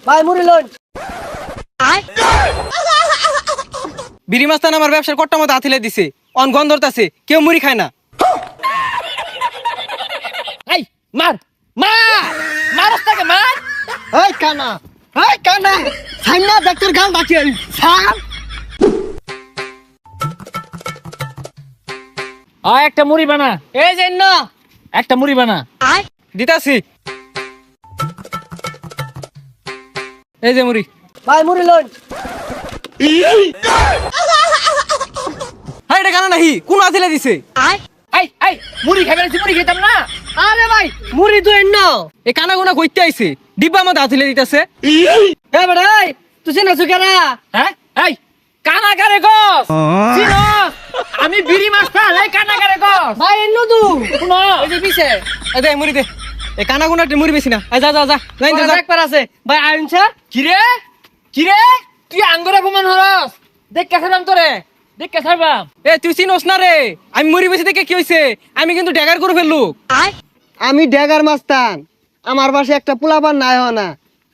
ভাই মুড়ি লন। বিড়ি মাস্তান আমার ব্যবসার কট্টা মতো আথিলে দিছে, অন গন্ধ ধরতাছে, কেউ মুড়ি খায় না। এই মার মার মারস তাকে মার। এই কানা সাইনা ডাক্তার গাল ডাকে সার। একটা মুড়ি বানা, এই যে না একটা মুড়ি বানা। দিতাছি, এই যে মুড়ি। ভাই মুড়ি লন। হ্যাঁ এটা কেন নাহি, কোন আথিলে দিছে? এই মুড়ি খাবে না, মুড়ি খেতাম না। আরে ভাই মুড়ি তো এন্ন। এ কানা গোনা কইতে আইছে, ডিব্বা মতো আথিলে দিতেছে। এ বেটা এই তুই চেনা সুকেরা? হ্যাঁ এই কানাকারে গস চিনস? আমি বিড়ি মাস্টার, এই কানাকারে গস। ভাই এন্ন তু শুনো ওই যে পিছে এ দে মুড়ি দে। এ কানা গোনা মুড়ি বেশি না, যা যা যা লাইন যা। একবার আছে ভাই আইন স্যার। কিরে কিরে তুই আঙ্গুরে অপমান হরস? দেখ কেসারাম তোরে, দেখ কেসারবাম। এ তুই চিনস না রে, আমি মুড়ি বেশি দেখে কি হইছে, আমি কিন্তু ড্যাগার করে ফেললু। আমি ড্যাগার মাস্তান, আমার পাশে একটা পোলাপান নাই হয় না,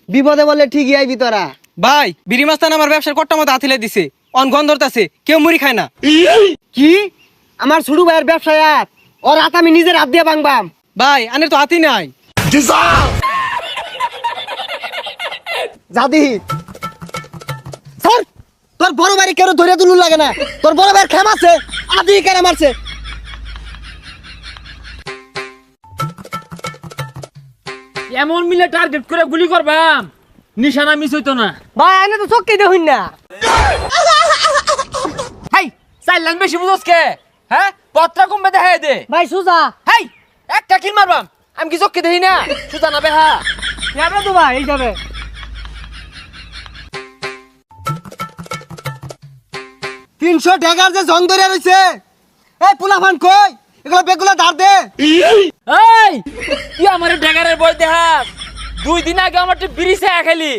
বিপদে বলে ঠিকই আইবি তোরা। ভাই বিড়ি মাস্তান আমার ব্যবসার কট্টা মতো আথিলে দিছে, অন গন্ধ ধরতাছে, কেউ মুড়ি খায় না। কি আমার ছোট ভাইয়ের ব্যবসায় আর ওর হাত আমি নিজের হাত দিয়ে ভাঙবাম। ভাই আনের তো হাতি নাই। জাদি স্যার তোর বড় ভাই কেন ধরে তুলু লাগে না? তোর বড় ভাইয়ের খেম আছে, আদি কেন মারছে? এমন মিলে টার্গেট করে গুলি করবাম, নিশানা মিস হইতো না। ভাই আইনে তো চক্কি দেখুন না। হাই চাইলাম বেশি বুঝোস কে? হ্যাঁ পত্রা কমবে দেখাই দে। ভাই সুজা হাই একটা কিল মারবাম, আমি কি চোখকে দেখি না? সুজা না বেহা। যাবে তো ভাই এই যাবে। 300 ড্যাগার যে জং ধরে রইছে, এই পোলাপান কই এগুলো বেগুলা ধার দে। এই তুই আমার ড্যাগারের বই দেখাস? 2 দিন আগে আমার বিড়ি চা খেলি,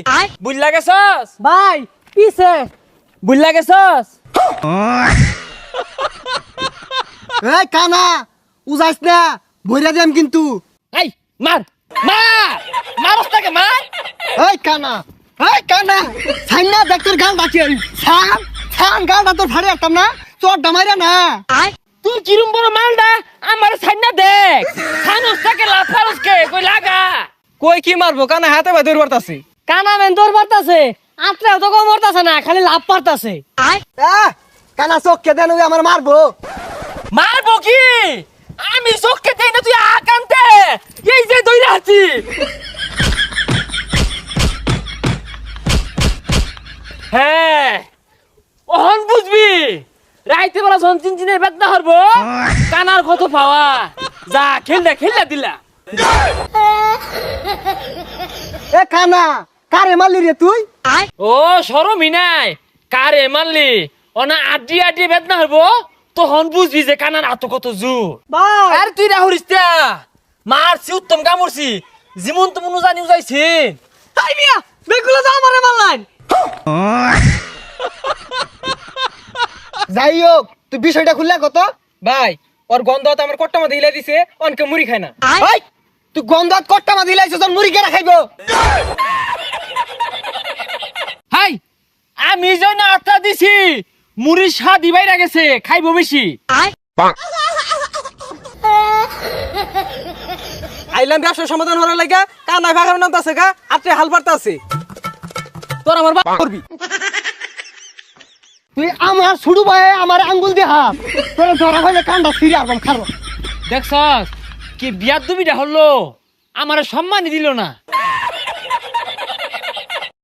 বুঝলা গেছস? ভাই পিছে বুঝলা গেছস? এই কানা উজাইস না, ভইরা দেম কিন্তু। এই মার মার মারস তাকে মার। এই কানা সাইনা ডাক্তার গাল ডাকে সান গালটা তোর ফাড়ে একদম না, তোর ডামাইরা না। তুই কিরম বড় মালডা আমার সাইনা দেখ, খানস তাকে লাফারস কে কই লাগা। কই কি মারবো, কানা হাতে ভাই দৌড় পারতাছে। কানা মেন তোর পারতাছে, আত্রা তো কম মরতাছে না, খালি লাভ পারতাছে। কানা চোখকে দেন ওই আমার মারবো। মারবো কি? আমি চোখকে দেই না, তুই আকান্তে এই যে দইরা আছি। হ্যাঁ ওহন বুঝবি, রাইতে বেলা যখন চিনচিনের বেদনা হরবো, কানার কত পাওয়া। যা খেললা দিলা। এ কানা কারে মারলি রে তুই? ও শরমই নাই, কারে মারলি? অনা আড্ডি আড্ডি বেদনা হরবো, তখন বুঝবি যে কানার আত কত জোর। ভাই আর তুই রাহুরিস তা মারছি, উত্তম কামড়ছি, যেমন তেমন জানি যাইছি। তাই মিয়া বেগুলো তো আমারে মারলাম। যাই হোক তুই বিষয়টা খুললা কত? ভাই ওর গন্ধ তো আমার কট্টা মতো হিলে দিছে, অনকে মুড়ি খায় না। এই তুই গন্ধাত কট্টা মা দিলাইছ, তোর মুড়ি কেনা খাইবো? হাই আমি যেন আত্মা দিছি, মুড়ির স্বাদ বাইরা গেছে, খাইবো বেশি। আইলাম ব্যবসার সমাধান হওয়ার লাগা, কানা ভাগার নাম আছে গা, আত্রে হাল পারতা আছে। তোর আমার বাপ করবি। তুই আমার ছুড়ু ভাই আমার আঙ্গুল দিয়ে হাত তোর ধরা হইলে কান্ডা ফিরে আসবাম খারো। দেখছস কি বিয়ার দুবিটা হলো, আমার সম্মানই দিল না।